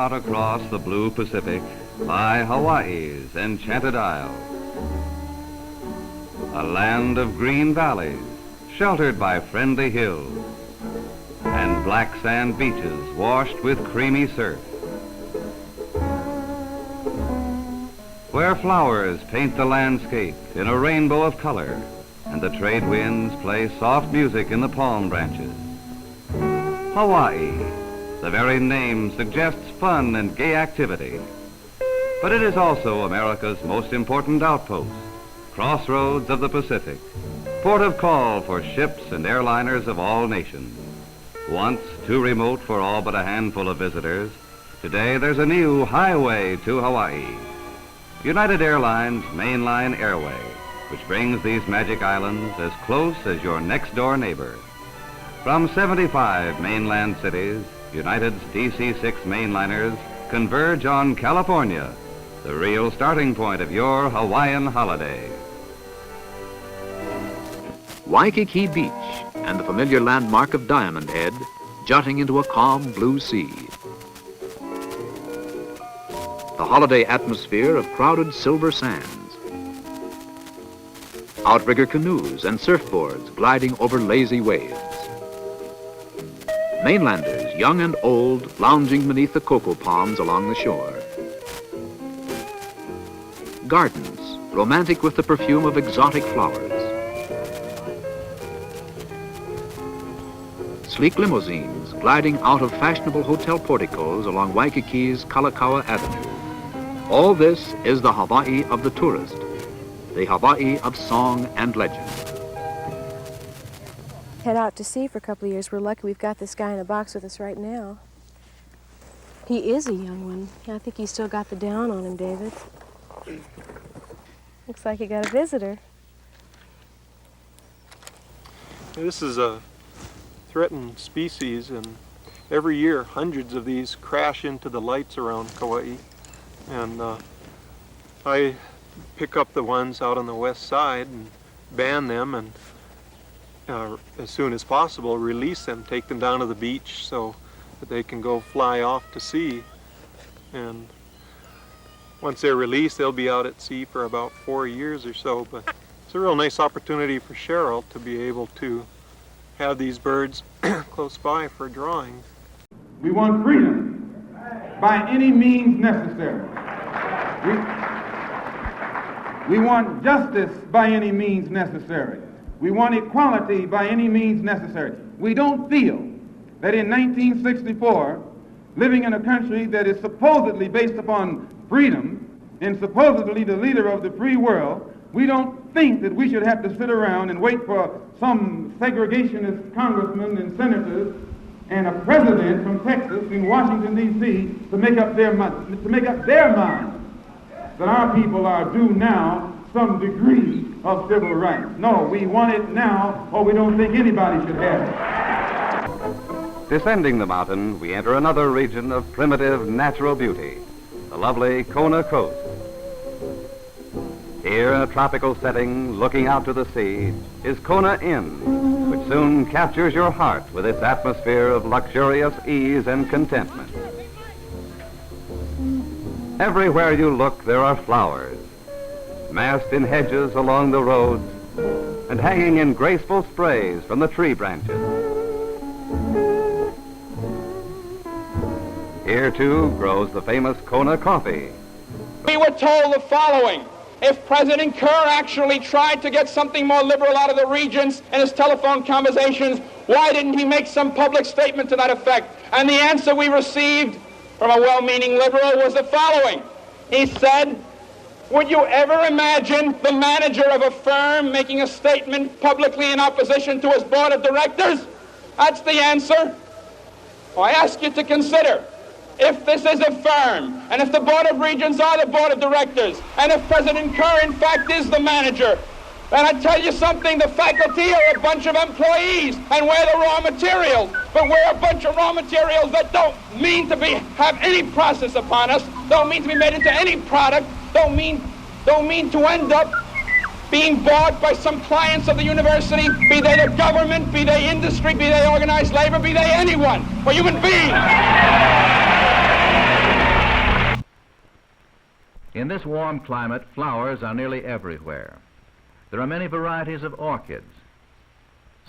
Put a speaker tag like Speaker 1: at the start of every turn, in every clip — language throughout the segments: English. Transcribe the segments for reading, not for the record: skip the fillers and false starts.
Speaker 1: out across the blue Pacific lie Hawaii's enchanted isles. A land of green valleys, sheltered by friendly hills, and black sand beaches washed with creamy surf. Where flowers paint the landscape in a rainbow of color, and the trade winds play soft music in the palm branches. Hawaii, the very name suggests fun and gay activity. But it is also America's most important outpost, crossroads of the Pacific, port of call for ships and airliners of all nations. Once too remote for all but a handful of visitors, today there's a new highway to Hawaii. United Airlines Mainline Airway, which brings these magic islands as close as your next-door neighbor. From 75 mainland cities, United's DC-6 mainliners converge on California, the real starting point of your Hawaiian holiday.
Speaker 2: Waikiki Beach and the familiar landmark of Diamond Head jutting into a calm blue sea. The holiday atmosphere of crowded silver sands. Outrigger canoes and surfboards gliding over lazy waves. Mainlanders, young and old, lounging beneath the cocoa palms along the shore. Gardens, romantic with the perfume of exotic flowers. Sleek limousines gliding out of fashionable hotel porticos along Waikiki's Kalakaua Avenue. All this is the Hawaii of the tourist, the Hawaii of song and legend.
Speaker 3: Head out to sea for a couple of years. We're lucky we've got this guy in a box with us right now. He is a young one. I think he's still got the down on him, David. Looks like you got a visitor.
Speaker 4: This is a threatened species, and every year hundreds of these crash into the lights around Kauai. And I pick up the ones out on the west side and ban them, and as soon as possible release them, take them down to the beach so that they can go fly off to sea. And once they're released, they'll be out at sea for about 4 years or so. But it's a real nice opportunity for Cheryl to be able to have these birds close by for drawings.
Speaker 5: We want freedom by any means necessary. We want justice by any means necessary. We want equality by any means necessary. We don't feel that in 1964, living in a country that is supposedly based upon freedom and supposedly the leader of the free world, we don't think that we should have to sit around and wait for some segregationist congressmen and senators and a president from Texas in Washington, D.C. to make up their mind that our people are due now some degree of civil rights. No, we want it now, or we don't think anybody should have it.
Speaker 1: Descending the mountain, we enter another region of primitive natural beauty, the lovely Kona Coast. Here in a tropical setting, looking out to the sea, is Kona Inn, which soon captures your heart with its atmosphere of luxurious ease and contentment. Everywhere you look, there are flowers, massed in hedges along the roads and hanging in graceful sprays from the tree branches. Here, too, grows the famous Kona coffee.
Speaker 6: We were told the following: if President Kerr actually tried to get something more liberal out of the regents in his telephone conversations, why didn't he make some public statement to that effect? And the answer we received from a well-meaning liberal was the following. He said, would you ever imagine the manager of a firm making a statement publicly in opposition to his board of directors? That's the answer. Well, I ask you to consider, if this is a firm, and if the Board of Regents are the Board of Directors, and if President Kerr, in fact, is the manager, then I tell you something, the faculty are a bunch of employees, and we're the raw materials. But we're a bunch of raw materials that don't mean to have any process upon us, don't mean to be made into any product, don't mean to end up being bought by some clients of the university, be they the government, be they industry, be they organized labor, be they anyone. We're human beings.
Speaker 7: In this warm climate, flowers are nearly everywhere. There are many varieties of orchids.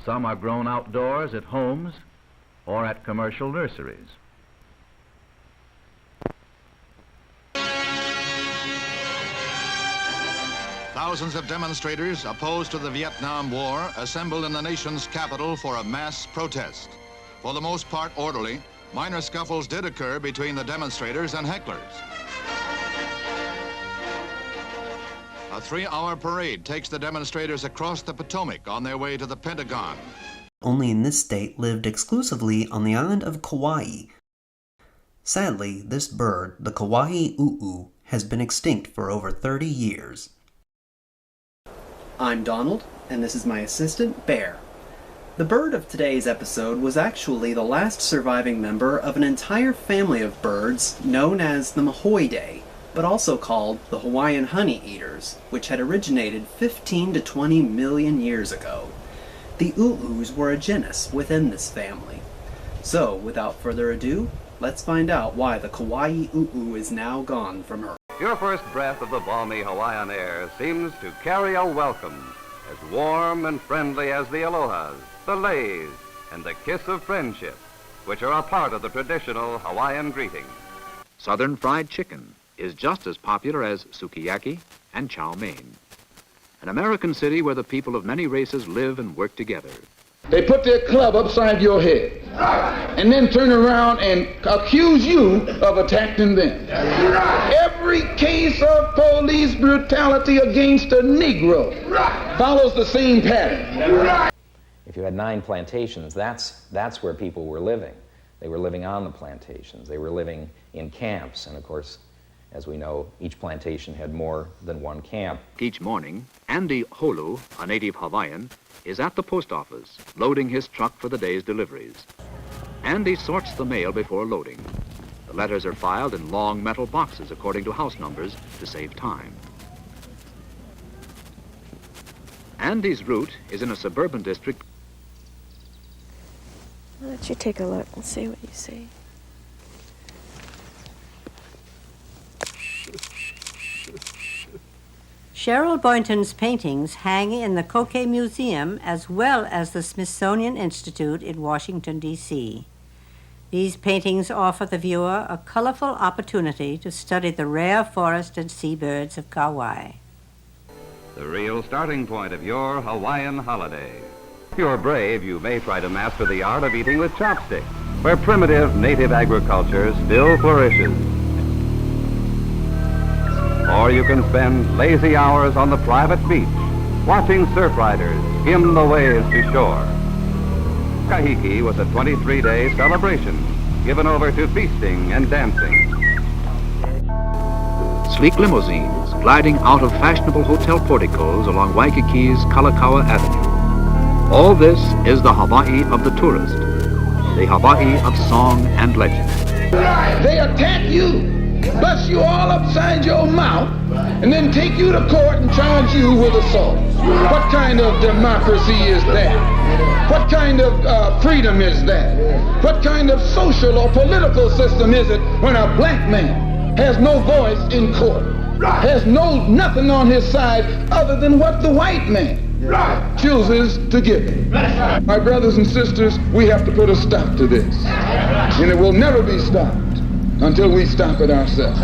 Speaker 7: Some are grown outdoors at homes or at commercial nurseries.
Speaker 8: Thousands of demonstrators opposed to the Vietnam War assembled in the nation's capital for a mass protest. For the most part orderly, minor scuffles did occur between the demonstrators and hecklers. A 3-hour parade takes the demonstrators across the Potomac on their way to the Pentagon.
Speaker 9: Only in this state lived exclusively on the island of Kauai. Sadly, this bird, the Kauai O'o, has been extinct for over 30 years.
Speaker 10: I'm Donald, and this is my assistant, Bear. The bird of today's episode was actually the last surviving member of an entire family of birds known as the Mahoidae, but also called the Hawaiian honey eaters, which had originated 15 to 20 million years ago. The O'os were a genus within this family. So, without further ado, let's find out why the Kauai O'o is now gone from Earth.
Speaker 1: Your first breath of the balmy Hawaiian air seems to carry a welcome as warm and friendly as the alohas, the leis, and the kiss of friendship, which are a part of the traditional Hawaiian greeting.
Speaker 2: Southern fried chicken is just as popular as sukiyaki and chow mein. An American city where the people of many races live and work together.
Speaker 11: They put their club upside your head and then turn around and accuse you of attacking them. Every case of police brutality against a Negro follows the same pattern.
Speaker 12: If you had 9 plantations, that's where people were living. They were living on the plantations. They were living in camps, and of course, as we know, each plantation had more than one camp.
Speaker 2: Each morning, Andy Holu, a native Hawaiian, is at the post office, loading his truck for the day's deliveries. Andy sorts the mail before loading. The letters are filed in long metal boxes according to house numbers to save time. Andy's route is in a suburban district.
Speaker 3: Why don't you take a look and see what you see?
Speaker 13: Cheryl Boynton's paintings hang in the Koke Museum as well as the Smithsonian Institute in Washington, D.C. These paintings offer the viewer a colorful opportunity to study the rare forest and seabirds of Kauai.
Speaker 1: The real starting point of your Hawaiian holiday. If you're brave, you may try to master the art of eating with chopsticks, where primitive native agriculture still flourishes. Or you can spend lazy hours on the private beach, watching surf riders skim the waves to shore. Kahiki was a 23-day celebration given over to feasting and dancing.
Speaker 2: Sleek limousines gliding out of fashionable hotel porticos along Waikiki's Kalakaua Avenue. All this is the Hawaii of the tourist, the Hawaii of song and legend.
Speaker 11: They attack you, bust you all upside your mouth, and then take you to court and charge you with assault. What kind of democracy is that? What kind of freedom is that? What kind of social or political system is it when a black man has no voice in court, has nothing on his side other than what the white man chooses to give him? My brothers and sisters, we have to put a stop to this, and it will never be stopped until we stop it ourselves.